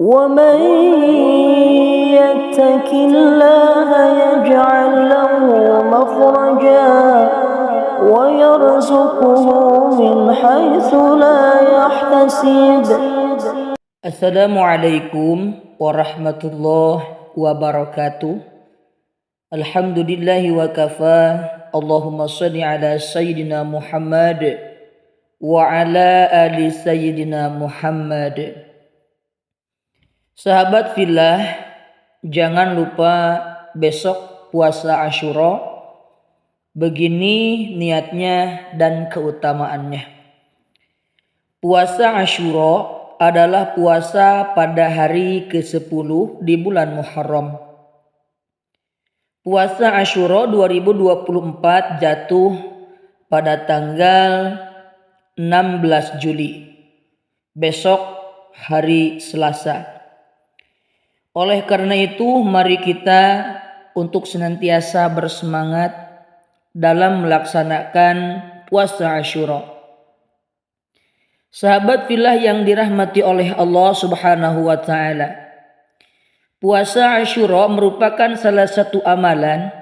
ومن يتق الله يجعل له مخرجا ويرزقه من حيث لا يحتسب. Assalamualaikum warahmatullahi wabarakatuh. Alhamdulillahi wa kafa. Allahumma salli ala sayyidina Muhammad wa ala ali sayyidina Muhammad. Sahabat fillah, jangan lupa besok puasa Asyura. Begini niatnya dan keutamaannya. Puasa Asyura adalah puasa pada hari ke-10 di bulan Muharram. Puasa Asyura 2024 jatuh pada tanggal 16 Juli. Besok hari Selasa. Oleh karena itu, mari kita untuk senantiasa bersemangat dalam melaksanakan puasa Asyura. Sahabat fillah yang dirahmati oleh Allah Subhanahu wa taala. Puasa Asyura merupakan salah satu amalan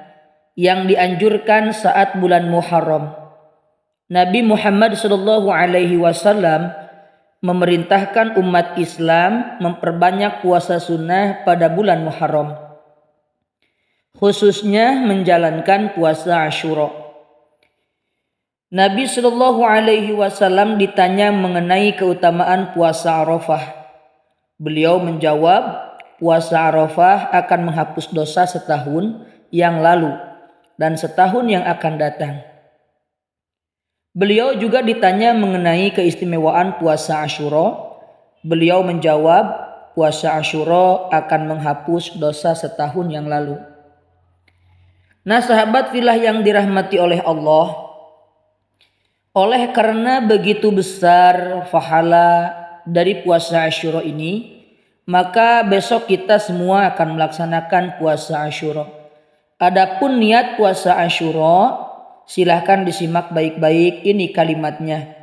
yang dianjurkan saat bulan Muharram. Nabi Muhammad sallallahu alaihi wasallam memerintahkan umat Islam memperbanyak puasa sunnah pada bulan Muharram, khususnya menjalankan puasa Asyura. Nabi Shallallahu Alaihi Wasallam ditanya mengenai keutamaan puasa Arafah. Beliau menjawab, puasa Arafah akan menghapus dosa setahun yang lalu dan setahun yang akan datang. Beliau juga ditanya mengenai keistimewaan puasa Asyura. Beliau menjawab, puasa Asyura akan menghapus dosa setahun yang lalu. Nah, sahabat fillah yang dirahmati oleh Allah, oleh karena begitu besar pahala dari puasa Asyura ini, maka besok kita semua akan melaksanakan puasa Asyura. Adapun niat puasa Asyura, silahkan disimak baik-baik, ini kalimatnya.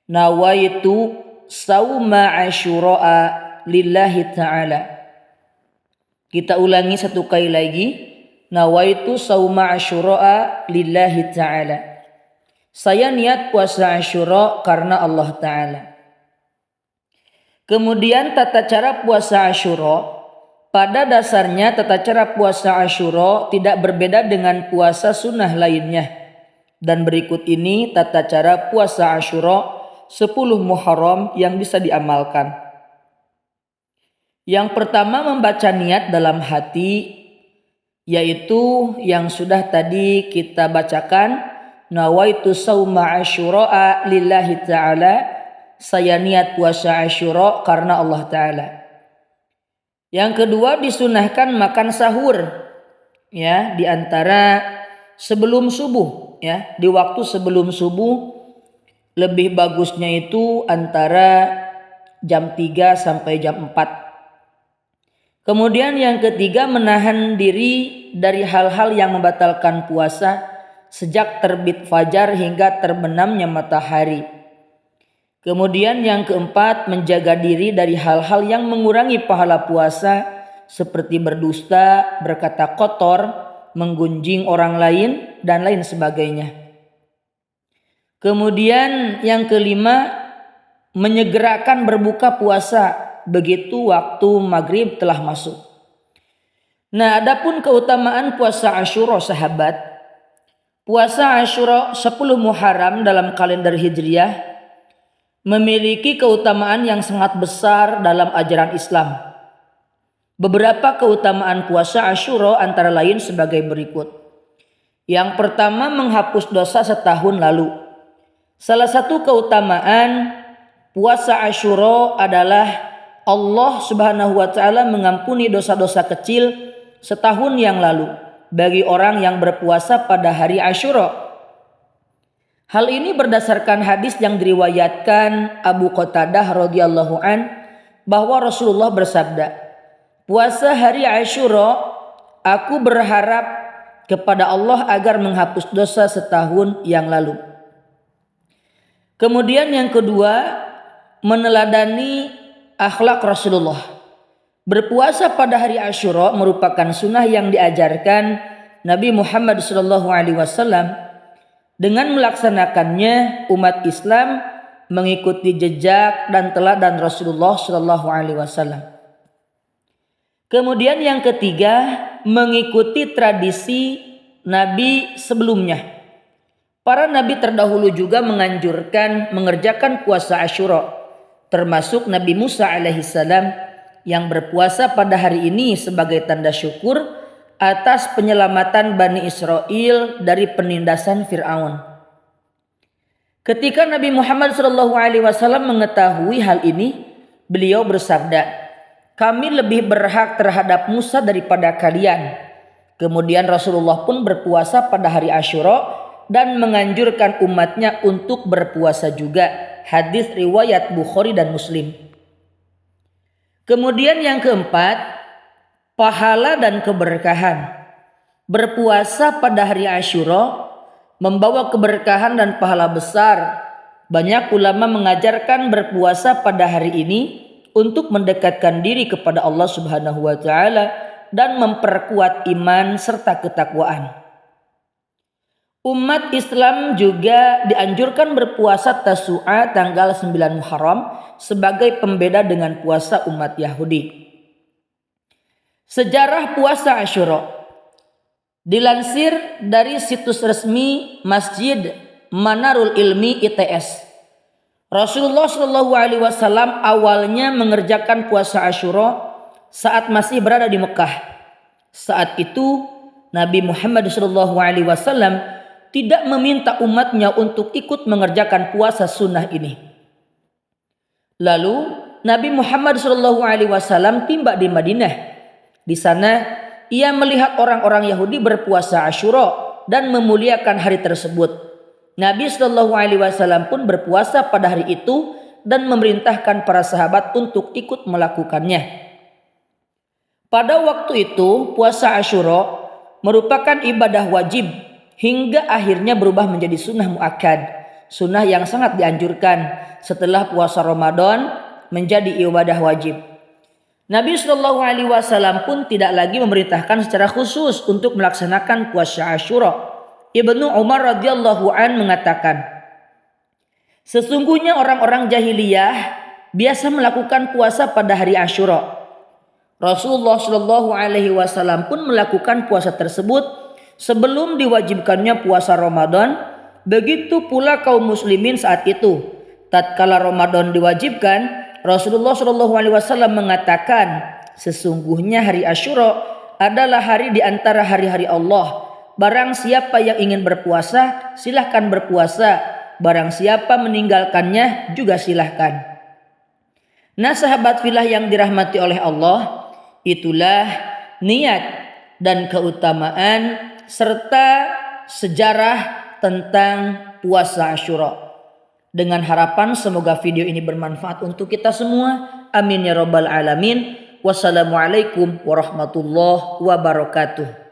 Nawaitu sauma Asyura'a lillahi ta'ala. Kita ulangi satu kali lagi. Nawaitu sauma Asyura'a lillahi ta'ala. Saya niat puasa Asyura karena Allah Ta'ala. Kemudian tata cara puasa Asyura. Pada dasarnya tata cara puasa Asyura tidak berbeda dengan puasa sunnah lainnya. Dan berikut ini tata cara puasa Asyura 10 Muharram yang bisa diamalkan. Yang pertama, membaca niat dalam hati, yaitu yang sudah tadi kita bacakan. Nawaitu sauma Asyura'a lillahi ta'ala. Saya niat puasa Asyura karena Allah Ta'ala. Yang kedua, disunahkan makan sahur, ya, di antara sebelum subuh, ya, di waktu sebelum subuh. Lebih bagusnya itu antara jam 3 sampai jam 4. Kemudian yang ketiga, menahan diri dari hal-hal yang membatalkan puasa sejak terbit fajar hingga terbenamnya matahari. Kemudian yang keempat, menjaga diri dari hal-hal yang mengurangi pahala puasa seperti berdusta, berkata kotor, menggunjing orang lain, dan lain sebagainya. Kemudian yang kelima, menyegerakan berbuka puasa begitu waktu maghrib telah masuk. Nah, adapun keutamaan puasa Asyura, sahabat. Puasa Asyura 10 Muharram dalam kalender Hijriah memiliki keutamaan yang sangat besar dalam ajaran Islam. Beberapa keutamaan puasa Asyura antara lain sebagai berikut. Yang pertama, menghapus dosa setahun lalu. Salah satu keutamaan puasa Asyura adalah Allah Subhanahu wa taala mengampuni dosa-dosa kecil setahun yang lalu bagi orang yang berpuasa pada hari Asyura. Hal ini berdasarkan hadis yang diriwayatkan Abu Qatadah radhiyallahu an bahwa Rasulullah bersabda, puasa hari Asyura, aku berharap kepada Allah agar menghapus dosa setahun yang lalu. Kemudian yang kedua, meneladani akhlak Rasulullah. Berpuasa pada hari Asyura merupakan sunnah yang diajarkan Nabi Muhammad SAW. Dengan melaksanakannya, umat Islam mengikuti jejak dan teladan Rasulullah SAW. Kemudian yang ketiga, mengikuti tradisi Nabi sebelumnya. Para Nabi terdahulu juga menganjurkan mengerjakan puasa Asyura, termasuk Nabi Musa alaihissalam yang berpuasa pada hari ini sebagai tanda syukur atas penyelamatan Bani Israel dari penindasan Fir'aun. Ketika Nabi Muhammad SAW mengetahui hal ini, beliau bersabda, "Kami lebih berhak terhadap Musa daripada kalian." Kemudian Rasulullah pun berpuasa pada hari Asyura dan menganjurkan umatnya untuk berpuasa juga. Hadis riwayat Bukhari dan Muslim. Kemudian yang keempat, pahala dan keberkahan. Berpuasa pada hari Asyura membawa keberkahan dan pahala besar. Banyak ulama mengajarkan berpuasa pada hari ini untuk mendekatkan diri kepada Allah Subhanahu wa taala dan memperkuat iman serta ketakwaan. Umat Islam juga dianjurkan berpuasa Tasu'a tanggal 9 Muharram sebagai pembeda dengan puasa umat Yahudi. Sejarah puasa Asyura dilansir dari situs resmi Masjid Manarul Ilmi ITS. Rasulullah SAW awalnya mengerjakan puasa Asyura saat masih berada di Mekah. Saat itu Nabi Muhammad SAW tidak meminta umatnya untuk ikut mengerjakan puasa sunnah ini. Lalu Nabi Muhammad SAW tiba di Madinah. Di sana ia melihat orang-orang Yahudi berpuasa Asyura dan memuliakan hari tersebut. Nabi SAW pun berpuasa pada hari itu dan memerintahkan para sahabat untuk ikut melakukannya. Pada waktu itu puasa Asyura merupakan ibadah wajib hingga akhirnya berubah menjadi sunnah muakkad, sunnah yang sangat dianjurkan setelah puasa Ramadan menjadi ibadah wajib. Nabi SAW pun tidak lagi memerintahkan secara khusus untuk melaksanakan puasa Asyura. Ibnu Umar radhiyallahu an mengatakan, sesungguhnya orang-orang jahiliyah biasa melakukan puasa pada hari Asyura. Rasulullah SAW pun melakukan puasa tersebut sebelum diwajibkannya puasa Ramadan. Begitu pula kaum muslimin saat itu. Tatkala Ramadan diwajibkan, Rasulullah SAW mengatakan, sesungguhnya hari Asyura adalah hari di antara hari-hari Allah. Barang siapa yang ingin berpuasa, silahkan berpuasa. Barang siapa meninggalkannya, juga silahkan. Nah sahabat fillah yang dirahmati oleh Allah, itulah niat dan keutamaan serta sejarah tentang puasa Asyura. Dengan harapan semoga video ini bermanfaat untuk kita semua. Amin ya rabbal alamin. Wassalamualaikum warahmatullahi wabarakatuh.